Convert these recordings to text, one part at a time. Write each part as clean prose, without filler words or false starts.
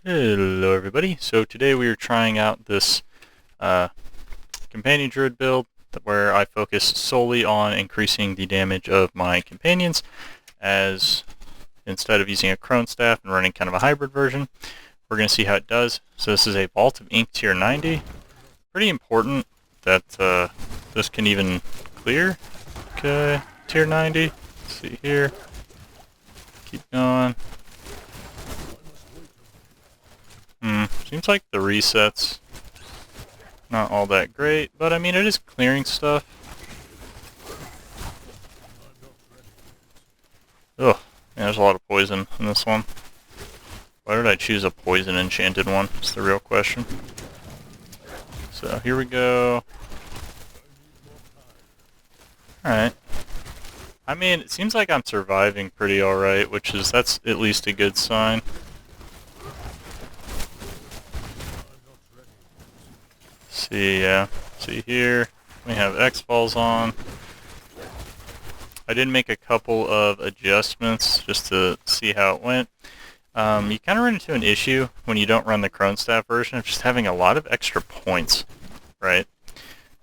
Hello everybody. So today we are trying out this uh, companion druid build where I focus solely on increasing the damage of my companions, as instead of using a crone staff and running kind of a hybrid version. We're going to see how it does. So this is a Vault of Ink tier 90. Pretty important that this can even clear. Okay, tier 90. Let's see here. Keep going. Seems like the resets not all that great, but I mean it is clearing stuff. Ugh, yeah, there's a lot of poison in this one. Why did I choose a poison enchanted one? That's the real question. So here we go. Alright. I mean, it seems like I'm surviving pretty alright, that's at least a good sign. See, yeah. See here, we have X-Falls on. I did make a couple of adjustments just to see how it went. You kind of run into an issue when you don't run the Crone Staff version of just having a lot of extra points, right,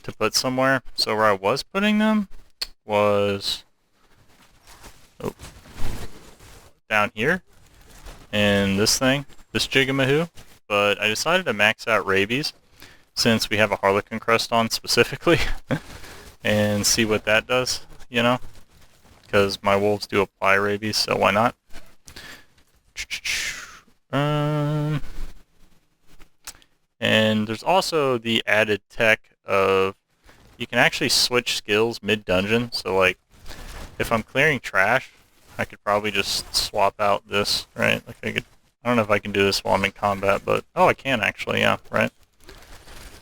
to put somewhere. So where I was putting them was down here in this thing, this Jigamahoo, but I decided to max out Rabies since we have a Harlequin crest on specifically and see what that does, you know, because my wolves do apply Rabies, so why not? And there's also the added tech of you can actually switch skills mid-dungeon, so like if I'm clearing trash, I could probably just swap out this, right? Like I don't know if I can do this while I'm in combat, but oh, I can actually, yeah, right?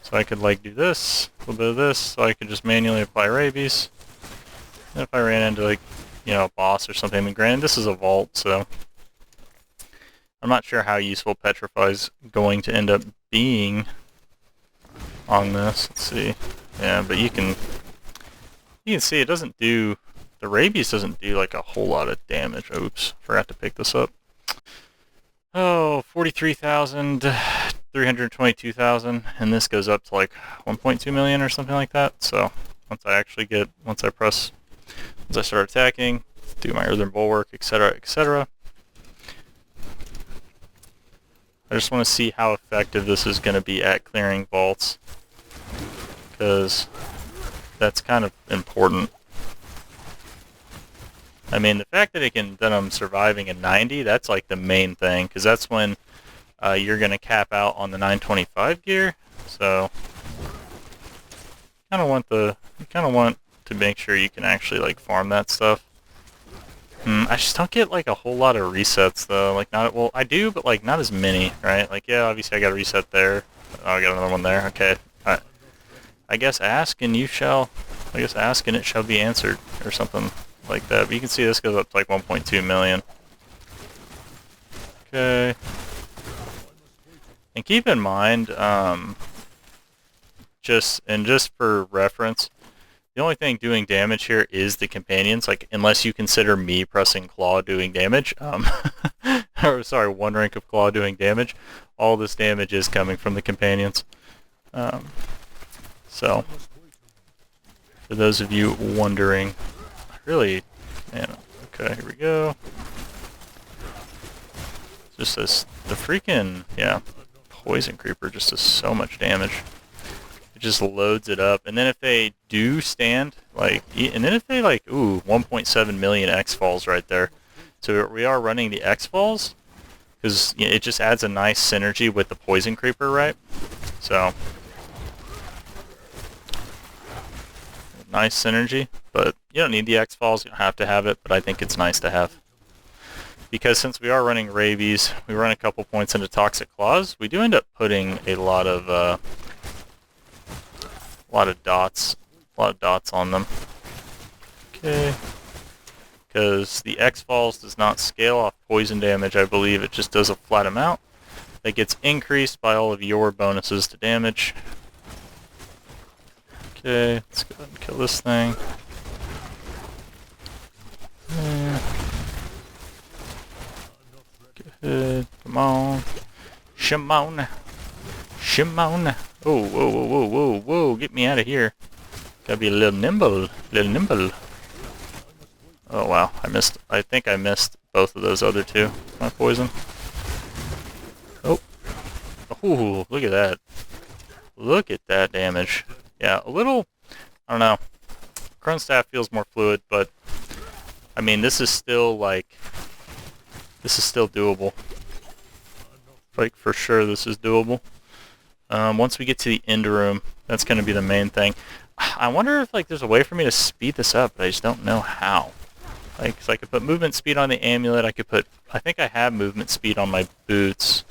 So I could like do this, a little bit of this, so I could just manually apply Rabies. And if I ran into like, you know, a boss or something, I mean, granted this is a vault, so I'm not sure how useful Petrify's going to end up being on this. Let's see. Yeah, but you can see it doesn't do, the Rabies doesn't do like a whole lot of damage. Oops, forgot to pick this up. Oh, 43,000, 322,000, and this goes up to like 1.2 million or something like that. So once I start attacking, do my Earthen Bulwark, etc., etc. I just want to see how effective this is going to be at clearing vaults, because that's kind of important. I mean, the fact that I'm surviving a 90, that's like the main thing, because that's when you're going to cap out on the 925 gear. So you kind of want to make sure you can actually like farm that stuff. I just don't get like a whole lot of resets though. Like well, I do, but like not as many, right? Like yeah, obviously I got a reset there. Oh, I got another one there. Okay. I guess ask and it shall be answered, or something like that. But you can see this goes up to like 1.2 million. Okay. And keep in mind, just for reference, the only thing doing damage here is the companions, like unless you consider me pressing claw doing damage, or sorry, one rank of claw doing damage, all this damage is coming from the companions. So, for those of you wondering, really, man, okay, here we go. Just the freaking, yeah, Poison Creeper just does so much damage. Just loads it up, and then if they do stand, like, and then if they like, ooh, 1.7 million X-Falls right there. So we are running the X-Falls, because you know, it just adds a nice synergy with the Poison Creeper, right? So, nice synergy, but you don't need the X-Falls, you don't have to have it, but I think it's nice to have. Because since we are running Rabies, we run a couple points into Toxic Claws, we do end up putting a lot of dots on them. Okay. Because the X-Falls does not scale off poison damage, I believe it just does a flat amount that gets increased by all of your bonuses to damage. Okay, let's go ahead and kill this thing. Go ahead, come on. Shimon. Shimon. Oh, whoa, whoa, whoa, whoa, whoa. Get me out of here. Gotta be a little nimble. Little nimble. Oh, wow. I think I missed both of those other two. My poison. Oh. Ooh, look at that. Look at that damage. Yeah, a little, I don't know. Crone Staff feels more fluid, but I mean, this is still doable. Like, for sure this is doable. Once we get to the end room, that's going to be the main thing. I wonder if, like, there's a way for me to speed this up, but I just don't know how. Like, so I could put movement speed on the amulet, I think I have movement speed on my boots.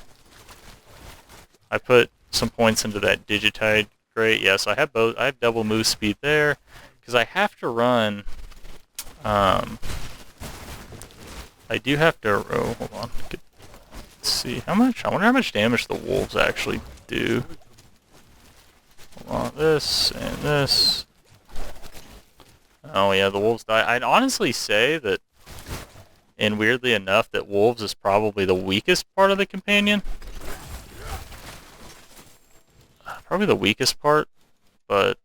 I put some points into that Digitide. Great, yeah, so I have both. I have double move speed there, because I have to run, I do have to, oh, hold on. Let's see, how much? I wonder how much damage the wolves actually do. Hold on, this and this. Oh yeah, the wolves die. I'd honestly say that, and weirdly enough, that wolves is probably the weakest part of the companion. Probably the weakest part, but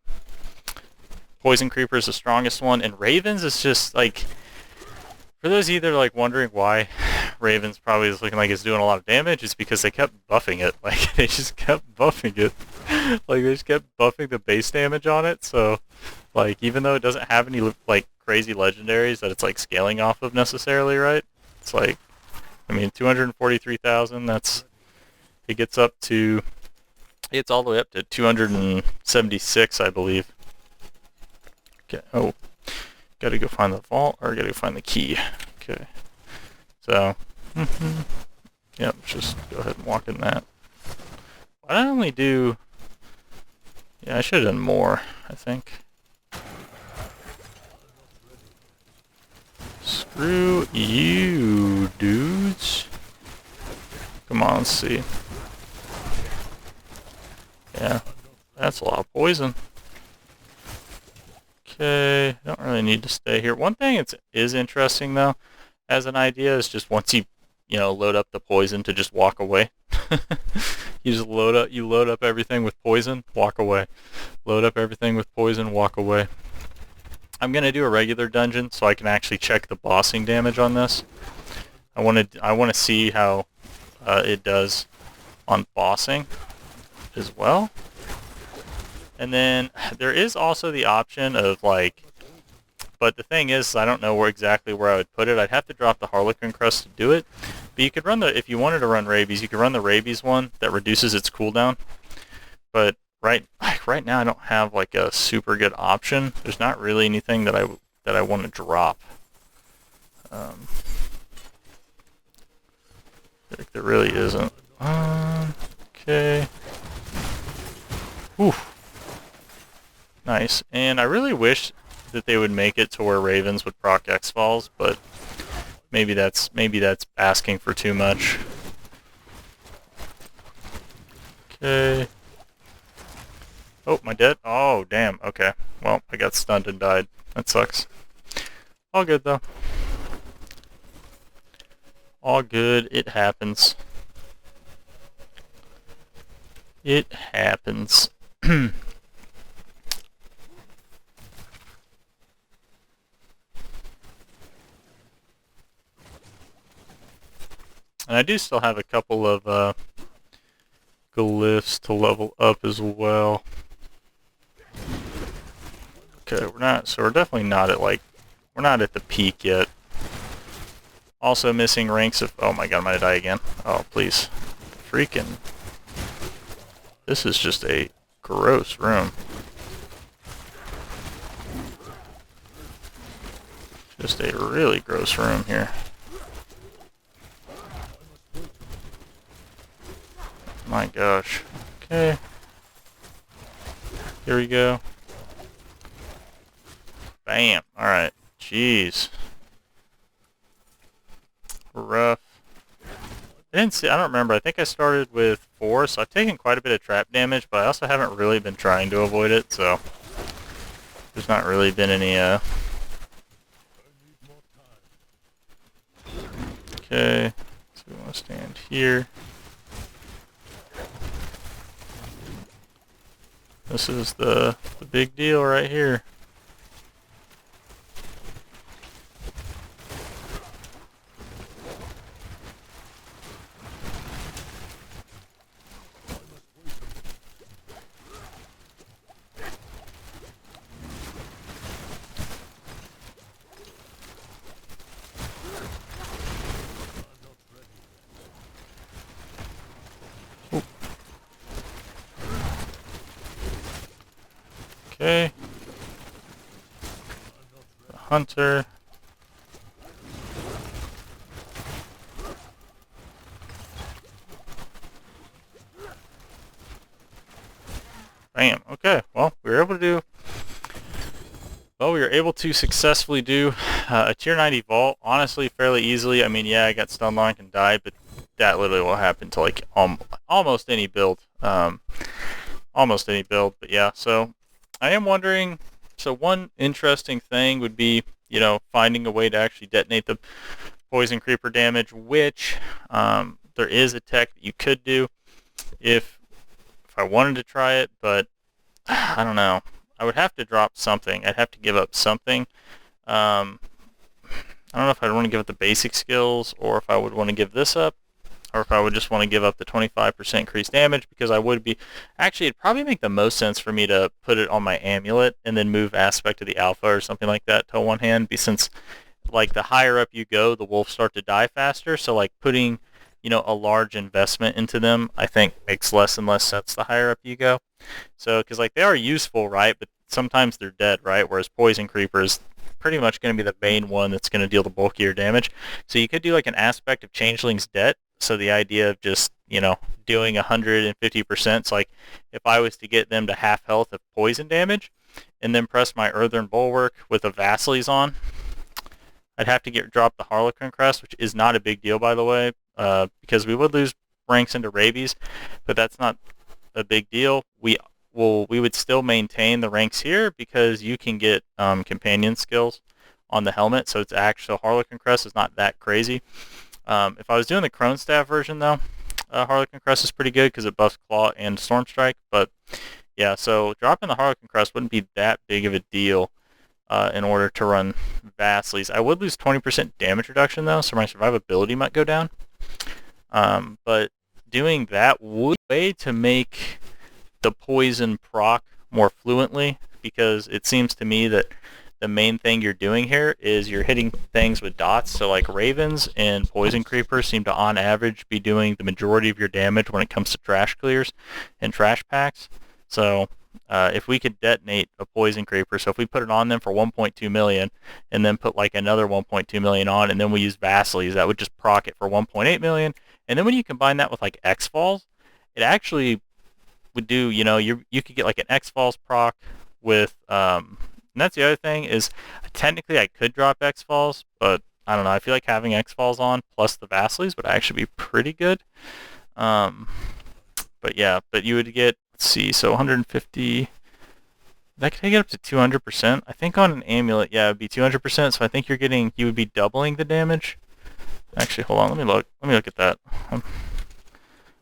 Poison Creeper is the strongest one, and Ravens is just, like, for those either, like, wondering why Ravens probably is looking like it's doing a lot of damage, it's because they kept buffing it. Like, they just kept buffing it. Like, they just kept buffing the base damage on it, so, like, even though it doesn't have any, like, crazy legendaries that it's, like, scaling off of necessarily, right? It's like, I mean, 243,000, it gets up to, it's all the way up to 276, I believe. Okay, oh, gotta go find the vault, or gotta go find the key. Okay, so, yep, just go ahead and walk in that. Why did I only do, yeah, I should have done more, I think. Screw you, dudes. Come on, let's see. Yeah, that's a lot of poison. Okay, don't really need to stay here. One thing is interesting though, as an idea, is just once you load up the poison to just walk away. You just load up everything with poison, walk away. Load up everything with poison, walk away. I'm gonna do a regular dungeon so I can actually check the bossing damage on this. I want to see how it does on bossing as well. And then there is also the option of, like, but the thing is, I don't know exactly where I would put it. I'd have to drop the Harlequin Crust to do it. But you could run if you wanted to run Rabies, you could run the Rabies one that reduces its cooldown. But right now I don't have, like, a super good option. There's not really anything that I want to drop. Like, there really isn't. Okay. Oof. Nice. And I really wish that they would make it to where Ravens would proc X-Falls, but maybe that's asking for too much. Okay. Oh, am I dead? Oh, damn. Okay. Well, I got stunned and died. That sucks. All good, though. All good. It happens. It happens. And I do still have a couple of glyphs to level up as well. Okay, we're definitely not at, like, we're not at the peak yet. Also missing ranks of, oh my god, I'm gonna die again. Oh, please. Freaking. This is just a gross room. Just a really gross room here. My gosh. Okay. Here we go. Bam. Alright. Jeez. Rough. I don't remember. I think I started with 4, so I've taken quite a bit of trap damage, but I also haven't really been trying to avoid it, so there's not really been any, Okay. So we want to stand here. This is the big deal right here. Okay. The hunter. Bam. Okay. Well, we were able to successfully do a tier 90 vault, honestly, fairly easily. I mean, yeah, I got stun locked and died, but that literally will happen to like almost any build. Almost any build, but yeah. So I am wondering. So one interesting thing would be, finding a way to actually detonate the poison creeper damage, which there is a tech that you could do if I wanted to try it, but I don't know. I would have to drop something. I'd have to give up something. I don't know if I'd want to give up the basic skills, or if I would want to give this up, or if I would just want to give up the 25% increased damage, because I would be... Actually, it'd probably make the most sense for me to put it on my amulet and then move aspect of the alpha or something like that to one hand, since like the higher up you go, the wolves start to die faster, so like putting, a large investment into them, I think makes less and less sense the higher up you go. So, because like they are useful, right, but sometimes they're dead, right, whereas poison creeper is pretty much going to be the main one that's going to deal the bulkier damage. So you could do like an aspect of changeling's debt. So the idea of just, doing 150%, so like if I was to get them to half health of poison damage and then press my Earthen Bulwark with a Vasili's on, I'd have to drop the Harlequin Crest, which is not a big deal, by the way, because we would lose ranks into Rabies, but that's not a big deal. We would still maintain the ranks here because you can get companion skills on the helmet, so it's actually Harlequin Crest is not that crazy. If I was doing the Crone Staff version, though, Harlequin Crest is pretty good because it buffs Claw and Storm Strike. But yeah, so dropping the Harlequin Crest wouldn't be that big of a deal in order to run Vasili's. I would lose 20% damage reduction, though, so my survivability might go down. But doing that would be a way to make the poison proc more fluently, because it seems to me that the main thing you're doing here is you're hitting things with dots. So like ravens and poison creepers seem to on average be doing the majority of your damage when it comes to trash clears and trash packs. So if we could detonate a poison creeper, so if we put it on them for 1.2 million and then put like another 1.2 million on, and then we use Vasili's, that would just proc it for 1.8 million. And then when you combine that with like X-Falls, it actually would do, you could get like an X-Falls proc with and that's the other thing is, technically I could drop X-Falls, but I don't know. I feel like having X-Falls on plus the Vasili's would actually be pretty good. But yeah, but you would get, let's see, so 150. That could take it up to 200%. I think on an amulet, yeah, it would be 200%. So I think you would be doubling the damage. Actually, hold on. Let me look at that.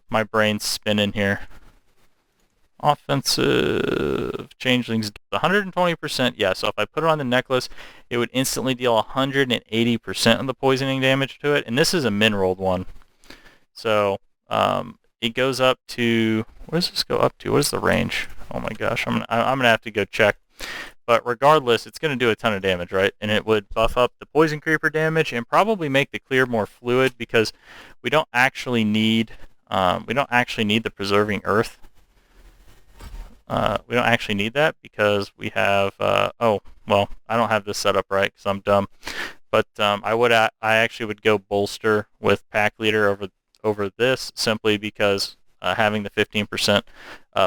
My brain's spinning here. Offensive changelings, 120%. Yeah, so if I put it on the necklace, it would instantly deal 180% of the poisoning damage to it. And this is a min-rolled one. So it goes up to, what does this go up to? What is the range? Oh my gosh, I'm gonna have to go check. But regardless, it's gonna do a ton of damage, right? And it would buff up the poison creeper damage and probably make the clear more fluid, because we don't actually need the preserving earth. We don't actually need that because we have, oh, well, I don't have this set up right because I'm dumb. But I actually would go bolster with Pack Leader over this, simply because having the 15%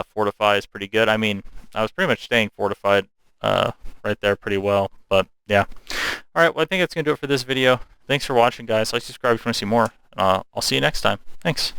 fortify is pretty good. I mean, I was pretty much staying fortified right there pretty well, but yeah. All right, well, I think that's going to do it for this video. Thanks for watching, guys. Like, subscribe if you want to see more. I'll see you next time. Thanks.